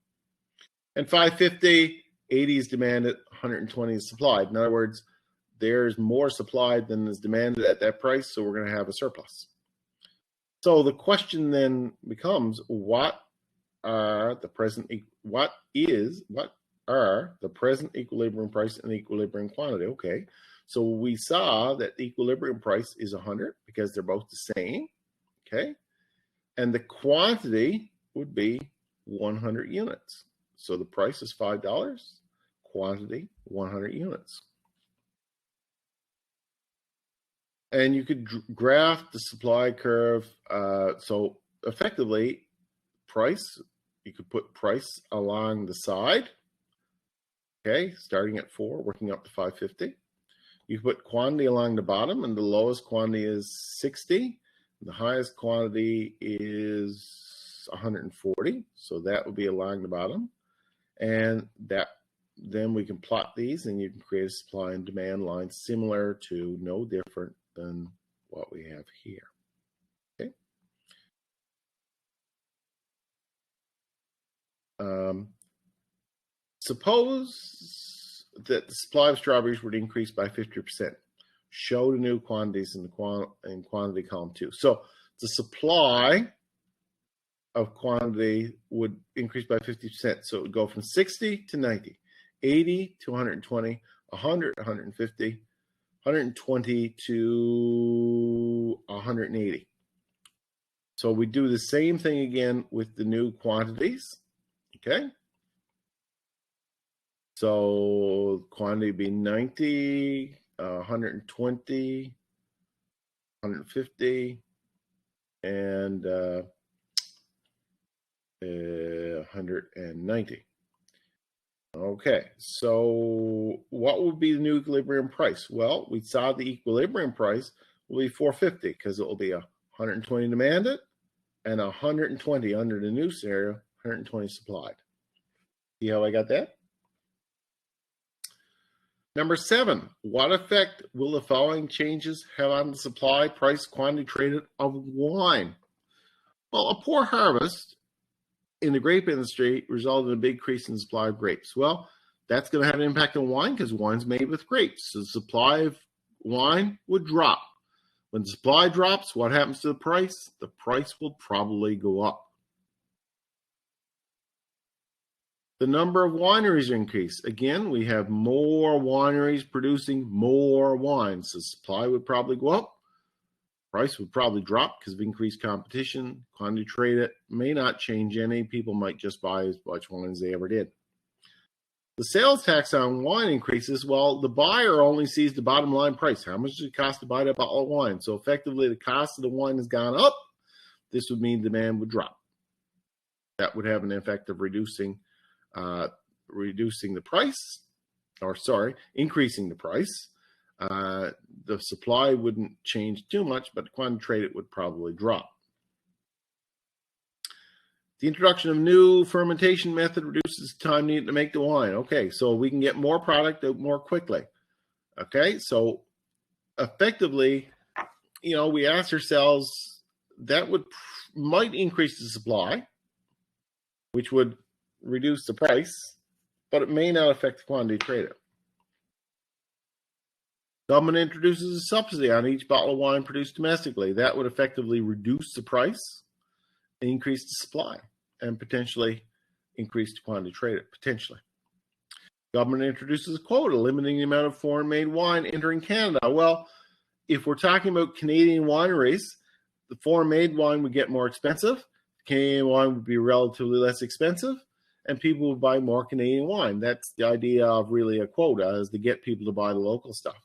And $5.50, 80 is demanded, 120 is supplied. In other words, there's more supplied than is demanded at that price, so we're going to have a surplus. So the question then becomes, what are the present equilibrium price and equilibrium quantity? Okay, so we saw that the equilibrium price is 100 because they're both the same. Okay, and the quantity would be 100 units. So the price is $5, quantity 100 units. And you could graph the supply curve. So effectively, price, you could put price along the side. Okay, starting at 4, working up to 550. You put quantity along the bottom, and the lowest quantity is 60. And the highest quantity is 140. So that would be along the bottom. And that then we can plot these, and you can create a supply and demand line similar to, no different than what we have here. Okay. Suppose that the supply of strawberries would increase by 50%. Show the new quantities in the quantity column 2. So the supply of quantity would increase by 50%. So it would go from 60 to 90, 80 to 120, 100 to 150, 120 to 180. So we do the same thing again with the new quantities. Okay. So quantity would be 90, 120, 150, and 190. Okay, so what would be the new equilibrium price? Well, we saw the equilibrium price will be $4.50 because it will be 120 demanded and 120 under the new scenario, 120 supplied. See how I got that? Number 7, what effect will the following changes have on the supply, price, quantity traded of wine? Well, a poor harvest in the grape industry resulted in a big increase in the supply of grapes. Well, that's going to have an impact on wine because wine's made with grapes. So the supply of wine would drop. When the supply drops, what happens to the price? The price will probably go up. The number of wineries increase. Again, we have more wineries producing more wine. So supply would probably go up. Price would probably drop because of increased competition. Quantity traded may not change any. People might just buy as much wine as they ever did. The sales tax on wine increases. Well, the buyer only sees the bottom line price. How much does it cost to buy that bottle of wine? So effectively, the cost of the wine has gone up. This would mean demand would drop. That would have an effect of increasing the price. The supply wouldn't change too much, but the quantity traded would probably drop. The introduction of new fermentation method reduces the time needed to make the wine. Okay, so we can get more product out more quickly. Okay, so effectively, we ask ourselves, that might increase the supply, which would reduce the price, but it may not affect the quantity traded. Government introduces a subsidy on each bottle of wine produced domestically. That would effectively reduce the price, increase the supply, and potentially increase the quantity traded, potentially. Government introduces a quota limiting the amount of foreign-made wine entering Canada. Well, if we're talking about Canadian wineries, the foreign-made wine would get more expensive. Canadian wine would be relatively less expensive, and people would buy more Canadian wine. That's the idea of really a quota, is to get people to buy the local stuff.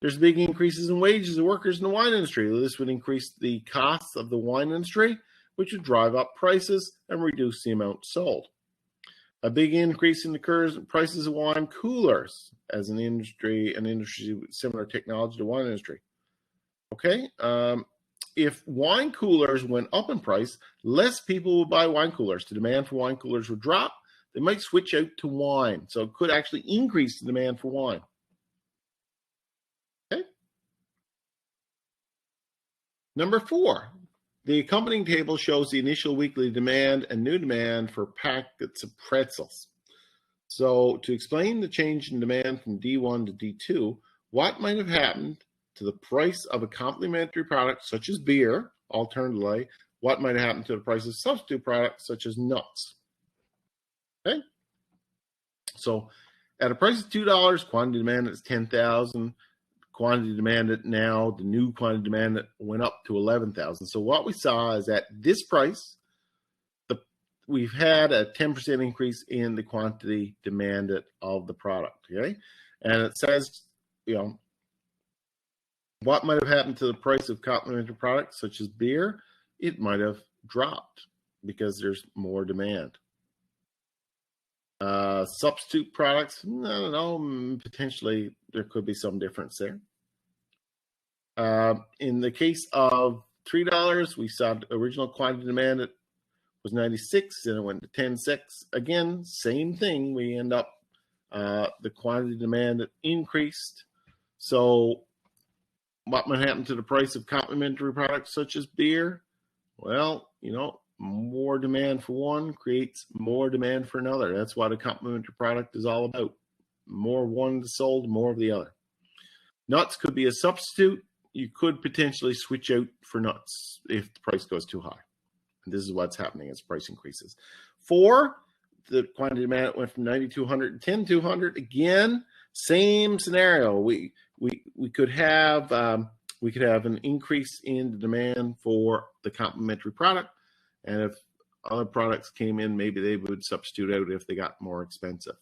There's big increases in wages of workers in the wine industry. This would increase the costs of the wine industry, which would drive up prices and reduce the amount sold. A big increase in the prices of wine coolers as an industry with similar technology to the wine industry. Okay, if wine coolers went up in price, less people would buy wine coolers. The demand for wine coolers would drop. They might switch out to wine, so it could actually increase the demand for wine. Okay. Number 4, the accompanying table shows the initial weekly demand and new demand for packets of pretzels. So to explain the change in demand from D1 to D2, what might have happened to the price of a complementary product such as beer, alternatively, what might happen to the price of substitute products such as nuts. Okay? So at a price of $2, quantity demand is 10,000. Quantity demanded now, the new quantity demanded went up to 11,000. So what we saw is at this price, we've had a 10% increase in the quantity demanded of the product. Okay? And it says, what might have happened to the price of complementary products such as beer? It might have dropped because there's more demand. Substitute products, I don't know, potentially there could be some difference there. In the case of $3, we saw the original quantity demand was 96, and it went to 10.6. Again, same thing. We end up, the quantity demand increased. So what might happen to the price of complementary products such as beer? Well, more demand for one creates more demand for another. That's what a complementary product is all about. More one sold, more of the other. Nuts could be a substitute. You could potentially switch out for nuts if the price goes too high. And this is what's happening as price increases. 4, the quantity demand went from 9,200 to 10,200. Again, same scenario. We could have an increase in the demand for the complementary product, and if other products came in, maybe they would substitute out if they got more expensive.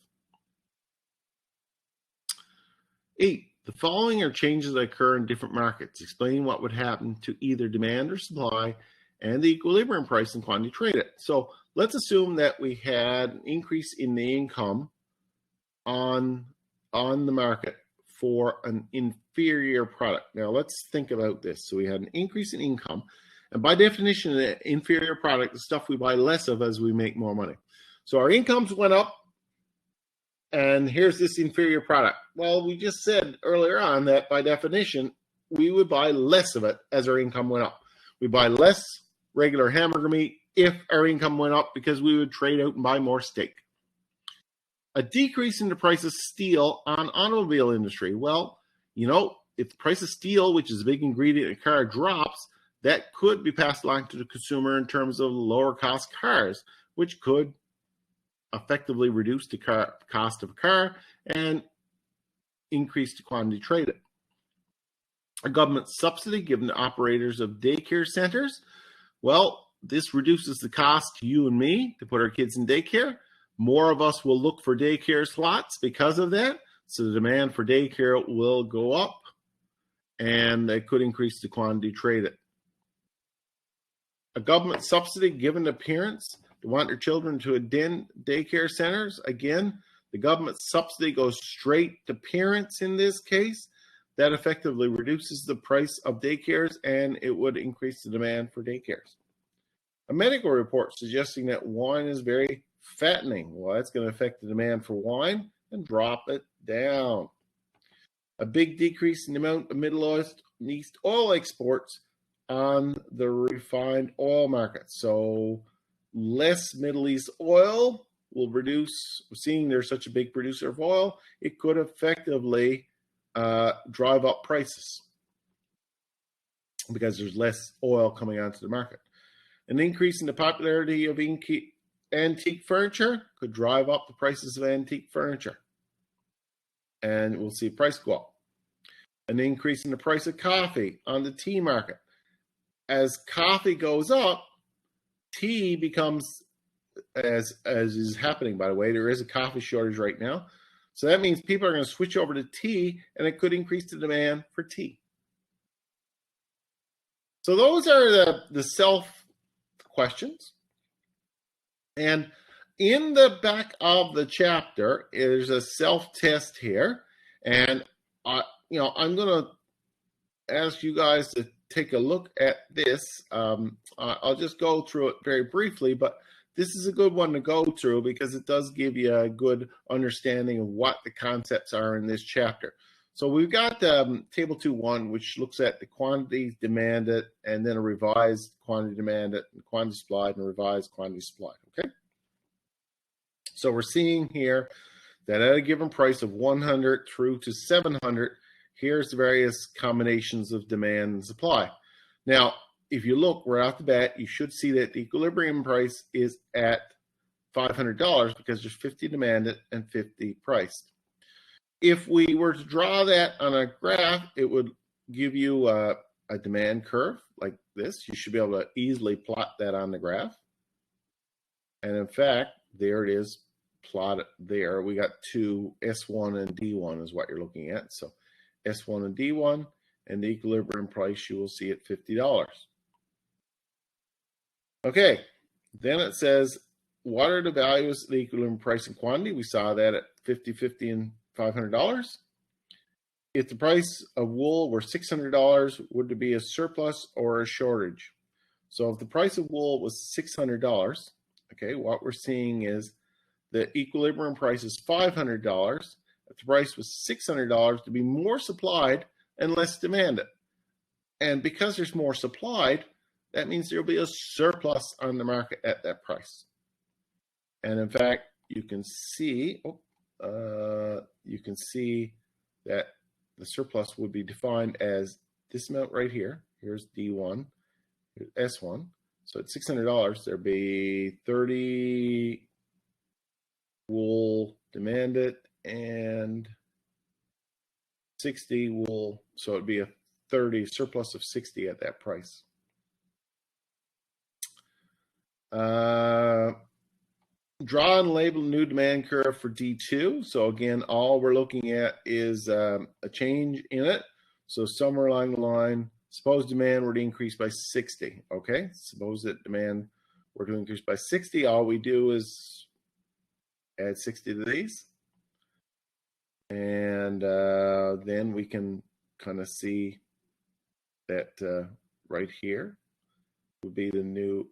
8, the following are changes that occur in different markets, explaining what would happen to either demand or supply and the equilibrium price and quantity traded. So let's assume that we had an increase in the income on the market for an inferior product. Now let's think about this. So we had an increase in income, and by definition, an inferior product is stuff we buy less of as we make more money. So our incomes went up, and here's this inferior product. Well, we just said earlier on that by definition, we would buy less of it as our income went up. We buy less regular hamburger meat if our income went up because we would trade out and buy more steak. A decrease in the price of steel on automobile industry. Well, if the price of steel, which is a big ingredient in a car, drops, that could be passed along to the consumer in terms of lower cost cars, which could effectively reduce the cost of a car and increase the quantity traded. A government subsidy given to operators of daycare centers. Well, this reduces the cost to you and me to put our kids in daycare. More of us will look for daycare slots because of that. So the demand for daycare will go up, and it could increase the quantity traded. A government subsidy given to parents to want their children to attend daycare centers. Again, the government subsidy goes straight to parents in this case. That effectively reduces the price of daycares, and it would increase the demand for daycares. A medical report suggesting that wine is very fattening. Well, that's going to affect the demand for wine and drop it down. A big decrease in the amount of Middle East oil exports on the refined oil market. So less Middle East oil will reduce, seeing they're such a big producer of oil, it could effectively drive up prices because there's less oil coming onto the market. An increase in the popularity of antique furniture could drive up the prices of antique furniture. And we'll see price go up. An increase in the price of coffee on the tea market. As coffee goes up, tea becomes, as is happening, by the way, there is a coffee shortage right now. So that means people are going to switch over to tea, and it could increase the demand for tea. So those are the self questions. And in the back of the chapter, there's a self-test here. And, I'm going to ask you guys to take a look at this. I'll just go through it very briefly, but this is a good one to go through because it does give you a good understanding of what the concepts are in this chapter. So we've got table 2.1, which looks at the quantity demanded and then a revised quantity demanded, and quantity supplied, and a revised quantity supplied, okay? So we're seeing here that at a given price of 100 through to 700, here's the various combinations of demand and supply. Now, if you look right off the bat, you should see that the equilibrium price is at $500 because there's 50 demanded and 50 priced. If we were to draw that on a graph, it would give you a demand curve like this. You should be able to easily plot that on the graph. And in fact, there it is plotted there. We got two, S1 and D1 is what you're looking at. So S1 and D1, and the equilibrium price you will see at $50. Okay, then it says, what are the values of the equilibrium price and quantity? We saw that at 50, 50, and $500. If the price of wool were $600, would it be a surplus or a shortage? So if the price of wool was $600, okay, what we're seeing is the equilibrium price is $500. If the price was $600, to be more supplied and less demanded. And because there's more supplied, that means there'll be a surplus on the market at that price. And in fact, you can see that the surplus would be defined as this amount right here. Here's D1, here's S1. So at $600, there'd be 30 wool demanded and 60 wool, so it'd be a 30 surplus of 60 at that price. Draw and label a new demand curve for D2. So again, all we're looking at is a change in it. So somewhere along the line, suppose demand were to increase by 60. Okay, suppose that demand were to increase by 60. All we do is add 60 to these. And then we can kind of see that right here would be the new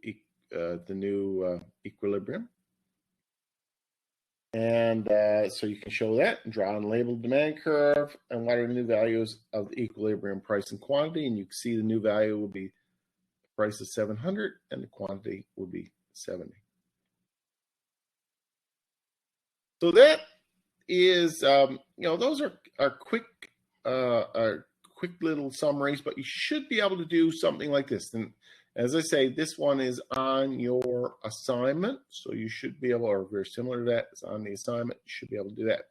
equilibrium. And so you can show that and draw and label demand curve and what are the new values of the equilibrium price and quantity. And you can see the new value will be the price of 700 and the quantity will be 70. So that is, those are quick little summaries, but you should be able to do something like this. And as I say, this one is on your assignment, so you should be able, or very similar to that, it's on the assignment, you should be able to do that.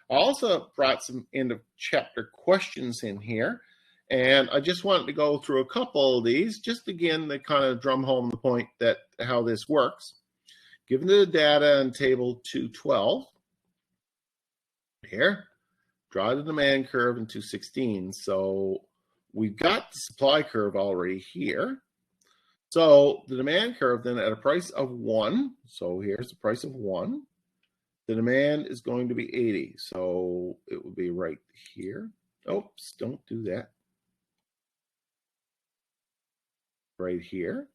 I also brought some end of chapter questions in here, and I just wanted to go through a couple of these, just again to kind of drum home the point that how this works. Given the data in table 212, here, draw the demand curve in 216. So we've got the supply curve already here. So the demand curve then at a price of 1, so here's the price of 1, the demand is going to be 80. So it will be right here. Oops, don't do that. Right here.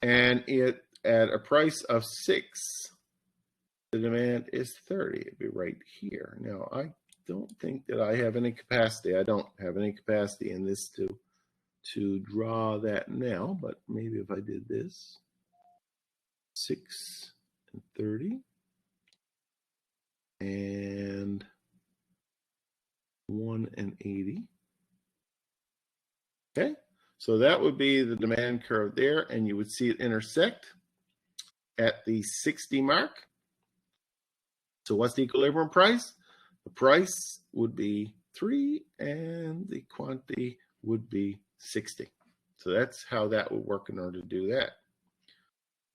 And it at a price of 6, the demand is 30. It'd be right here. Now, I don't think that I have any capacity. I don't have any capacity in this to draw that now, but maybe if I did this, 6 and 30, and 1 and 80. Okay, so that would be the demand curve there, and you would see it intersect. at the 60 mark. So what's the equilibrium price? The price would be 3 and the quantity would be 60. So that's how that would work in order to do that.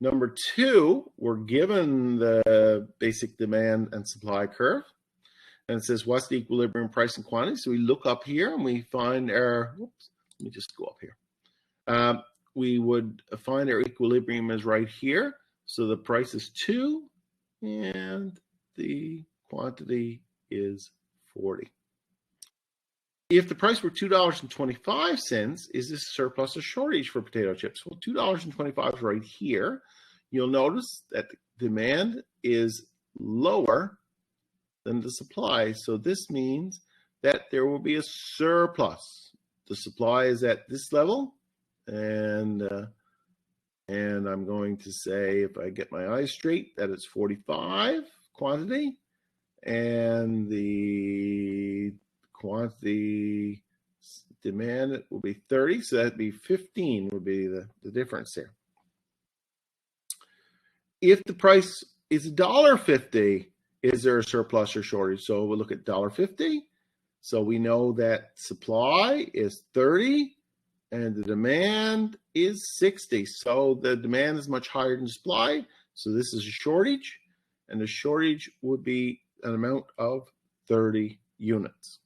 Number 2, we're given the basic demand and supply curve. And it says, what's the equilibrium price and quantity? So we look up here and we find our, oops, let me just go up here. We would find our equilibrium is right here. So the price is 2 and the quantity is 40. If the price were $2.25, is this surplus or shortage for potato chips? Well, $2.25 is right here. You'll notice that the demand is lower than the supply. So this means that there will be a surplus. The supply is at this level, and I'm going to say, if I get my eyes straight, that it's 45 quantity, and the quantity demand will be 30, so that'd be 15 would be the difference there. If the price is $1.50, is there a surplus or shortage? So we'll look at $1.50. So we know that supply is 30 and the demand is 60. So the demand is much higher than supply. So this is a shortage, and the shortage would be an amount of 30 units.